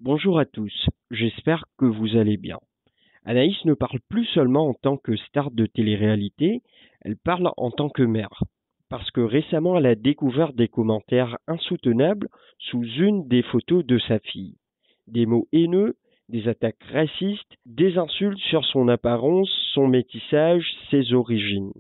Bonjour à tous, j'espère que vous allez bien. Anaïs ne parle plus seulement en tant que star de télé-réalité, elle parle en tant que mère. Parce que récemment elle a découvert des commentaires insoutenables sous une des photos de sa fille. Des mots haineux, des attaques racistes, des insultes sur son apparence, son métissage, ses origines.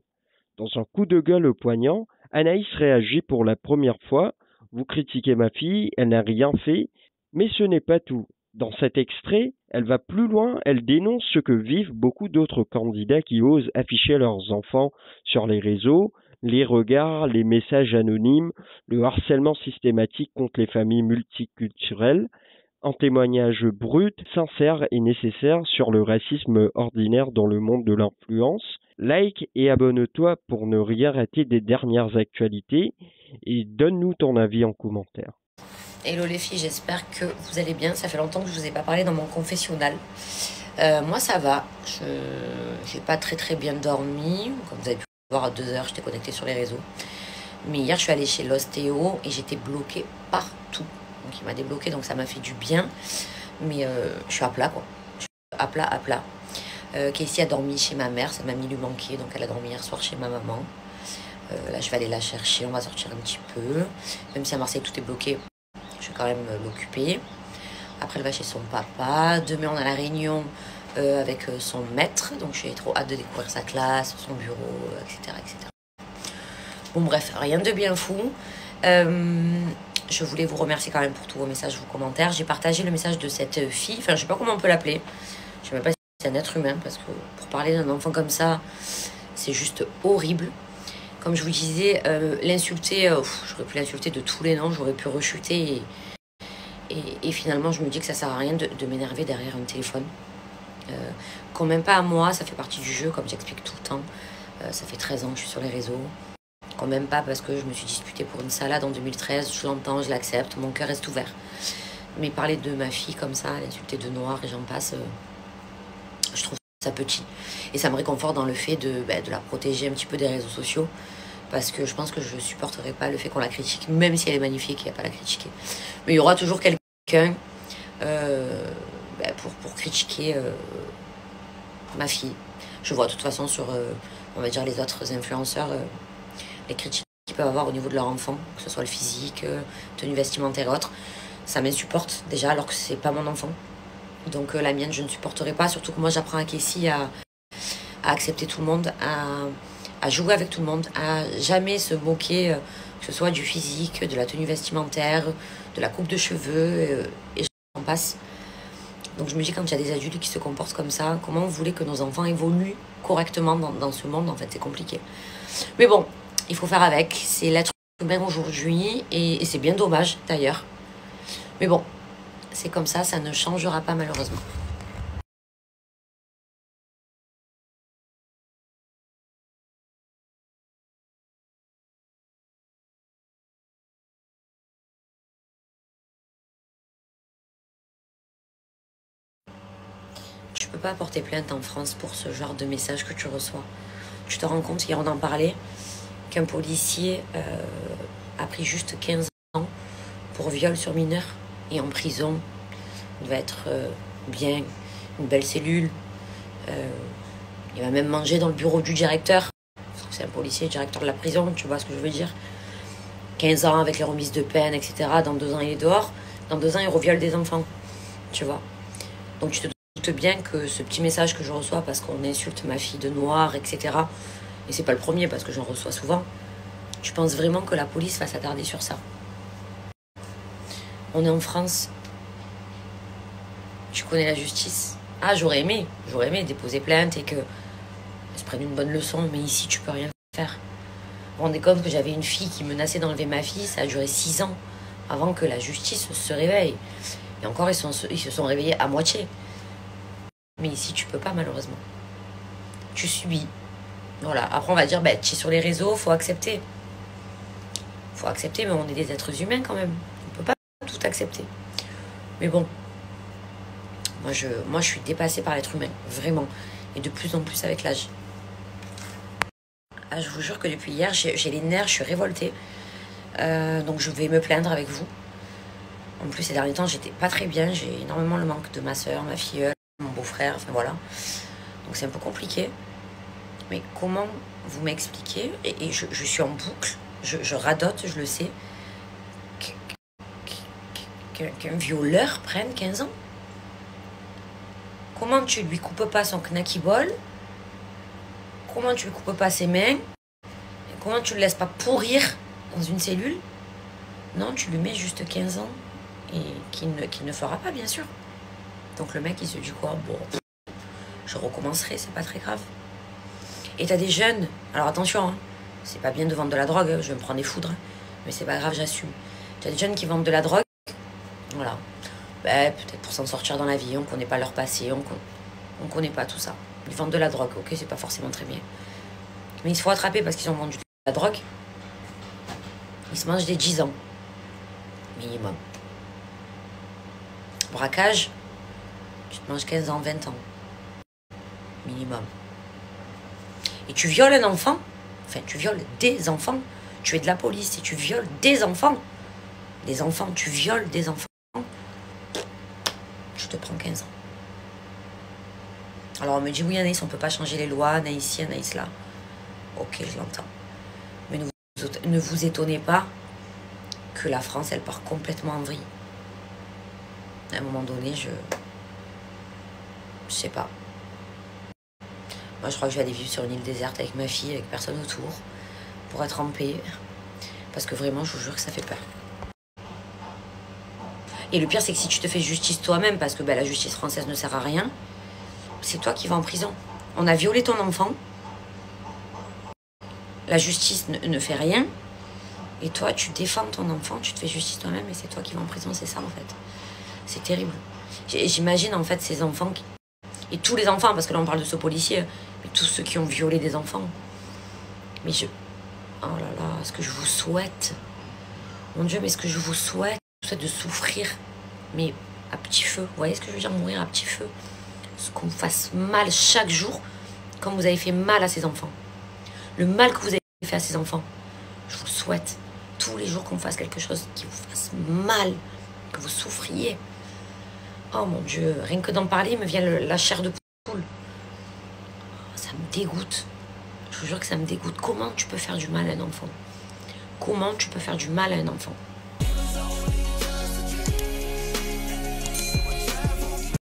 Dans un coup de gueule poignant, Anaïs réagit pour la première fois. Vous critiquez ma fille, elle n'a rien fait, mais ce n'est pas tout. Dans cet extrait, elle va plus loin, elle dénonce ce que vivent beaucoup d'autres candidats qui osent afficher leurs enfants sur les réseaux, les regards, les messages anonymes, le harcèlement systématique contre les familles multiculturelles, un témoignage brut, sincère et nécessaire sur le racisme ordinaire dans le monde de l'influence. Like et abonne-toi pour ne rien rater des dernières actualités et donne-nous ton avis en commentaire. Hello les filles, j'espère que vous allez bien. Ça fait longtemps que je vous ai pas parlé dans mon confessionnal. Moi ça va, je n'ai pas très bien dormi. Comme vous avez pu voir, à 2 heures j'étais connectée sur les réseaux. Mais hier je suis allée chez l'ostéo et j'étais bloquée partout. Donc il m'a débloqué, donc ça m'a fait du bien. Mais je suis à plat quoi. Je suis à plat. Casey a dormi chez ma mère, sa mamie lui manquait, donc elle a dormi hier soir chez ma maman. Là je vais aller la chercher, on va sortir un petit peu. Même si à Marseille tout est bloqué, je vais quand même l'occuper. Après, elle va chez son papa. Demain, on a la réunion avec son maître. Donc, j'ai trop hâte de découvrir sa classe, son bureau, etc., etc. Bon, bref, rien de bien fou. Je voulais vous remercier quand même pour tous vos messages, vos commentaires. J'ai partagé le message de cette fille. Enfin, je sais pas comment on peut l'appeler. Je sais même pas si c'est un être humain. Parce que pour parler d'un enfant comme ça, c'est juste horrible. Comme je vous disais, l'insulter, j'aurais pu l'insulter de tous les noms. J'aurais pu rechuter et finalement, je me dis que ça sert à rien de m'énerver derrière un téléphone. Quand même pas à moi, ça fait partie du jeu, comme j'explique tout le temps. Ça fait 13 ans que je suis sur les réseaux. Quand même pas parce que je me suis disputée pour une salade en 2013. Je l'entends, je l'accepte, mon cœur reste ouvert. Mais parler de ma fille comme ça, l'insulter de noir et j'en passe, je trouve ça petit. Et ça me réconforte dans le fait de la protéger un petit peu des réseaux sociaux. Parce que je pense que je supporterai pas le fait qu'on la critique, même si elle est magnifique, il n'y a pas à la critiquer. Mais il y aura toujours quelqu'un pour critiquer ma fille. Je vois de toute façon sur, on va dire, les autres influenceurs, les critiques qu'ils peuvent avoir au niveau de leur enfant, que ce soit le physique, tenue vestimentaire et autres. Ça m'insupporte déjà alors que c'est pas mon enfant. Donc la mienne, je ne supporterai pas. Surtout que moi, j'apprends à Casey à accepter tout le monde, à jouer avec tout le monde, à jamais se moquer, que ce soit du physique, de la tenue vestimentaire, de la coupe de cheveux, et j'en passe. Donc je me dis, quand il y a des adultes qui se comportent comme ça, comment vous voulez que nos enfants évoluent correctement dans ce monde? En fait, c'est compliqué. Mais bon, il faut faire avec. C'est l'être humain aujourd'hui, et c'est bien dommage d'ailleurs. Mais bon, c'est comme ça ne changera pas malheureusement. Tu peux pas porter plainte en France pour ce genre de message que tu reçois. Tu te rends compte, hier on en parlait, qu'un policier a pris juste 15 ans pour viol sur mineur et en prison. Il va être bien, une belle cellule. Il va même manger dans le bureau du directeur. Parce que c'est un policier, directeur de la prison, tu vois ce que je veux dire. 15 ans avec les remises de peine, etc. Dans 2 ans, il est dehors. Dans 2 ans, il reviole des enfants. Tu vois. Donc tu te doutes bien que ce petit message que je reçois parce qu'on insulte ma fille de noir, etc. Et c'est pas le premier parce que j'en reçois souvent. Tu penses vraiment que la police va s'attarder sur ça? On est en France. Tu connais la justice. Ah, j'aurais aimé déposer plainte et que se prenne une bonne leçon, mais ici tu peux rien faire. Vous vous rendez compte que j'avais une fille qui menaçait d'enlever ma fille, ça a duré 6 ans avant que la justice se réveille. Et encore, ils se sont réveillés à moitié. Mais ici, tu peux pas, malheureusement. Tu subis. Voilà. Après, on va dire, tu es sur les réseaux, faut accepter. Faut accepter, mais on est des êtres humains quand même. On peut pas tout accepter. Mais bon, moi, je suis dépassée par l'être humain, vraiment. Et de plus en plus avec l'âge. Ah, je vous jure que depuis hier, j'ai les nerfs, je suis révoltée. Donc je vais me plaindre avec vous. En plus, ces derniers temps, j'étais pas très bien. J'ai énormément le manque de ma soeur, ma filleule, mon beau-frère, enfin voilà. Donc c'est un peu compliqué. Mais comment vous m'expliquez, et je suis en boucle, je radote, je le sais, qu'un violeur prenne 15 ans? Comment tu lui coupes pas son knackyball? Comment tu lui coupes pas ses mains? Et comment tu le laisses pas pourrir dans une cellule? Non, tu lui mets juste 15 ans et qu'il ne fera pas, bien sûr. Donc le mec, il se dit quoi? Bon, je recommencerai, c'est pas très grave. Et t'as des jeunes, alors attention, hein, c'est pas bien de vendre de la drogue, je vais me prendre des foudres, mais c'est pas grave, j'assume. T'as des jeunes qui vendent de la drogue, voilà. Ben, peut-être pour s'en sortir dans la vie, on connaît pas leur passé, on connaît pas tout ça. Ils vendent de la drogue, ok, c'est pas forcément très bien. Mais il se faut attraper parce qu'ils ont vendu de la drogue. Ils se mangent des 10 ans. Minimum. Braquage, tu te manges 15 ans, 20 ans. Minimum. Et tu violes un enfant, enfin tu violes des enfants, tu es de la police et tu violes des enfants. Des enfants, tu violes des enfants, je te prends 15 ans. Alors on me dit oui Anaïs, on peut pas changer les lois, Anaïs ci, Anaïs là. Ok, je l'entends. Mais ne vous étonnez pas que la France, elle part complètement en vrille. À un moment donné, je sais pas. Moi, je crois que je vais aller vivre sur une île déserte avec ma fille, avec personne autour, pour être en paix. Parce que vraiment, je vous jure que ça fait peur. Et le pire, c'est que si tu te fais justice toi-même, parce que ben, la justice française ne sert à rien, c'est toi qui vas en prison. On a violé ton enfant. La justice ne fait rien. Et toi, tu défends ton enfant, tu te fais justice toi-même, et c'est toi qui vas en prison. C'est ça, en fait. C'est terrible. J'imagine, en fait, ces enfants... Et tous les enfants, parce que là, on parle de ce policier, mais tous ceux qui ont violé des enfants. Mais oh là là, ce que je vous souhaite... Mon Dieu, mais ce que je vous souhaite, de souffrir, mais à petit feu. Vous voyez ce que je veux dire? Mourir à petit feu. Ce qu'on vous fasse mal chaque jour, comme vous avez fait mal à ces enfants. Le mal que vous avez fait à ces enfants. Je vous souhaite tous les jours qu'on fasse quelque chose qui vous fasse mal, que vous souffriez. Oh mon Dieu, rien que d'en parler, il me vient la chair de poule. Ça me dégoûte. Je vous jure que ça me dégoûte. Comment tu peux faire du mal à un enfant? Comment tu peux faire du mal à un enfant?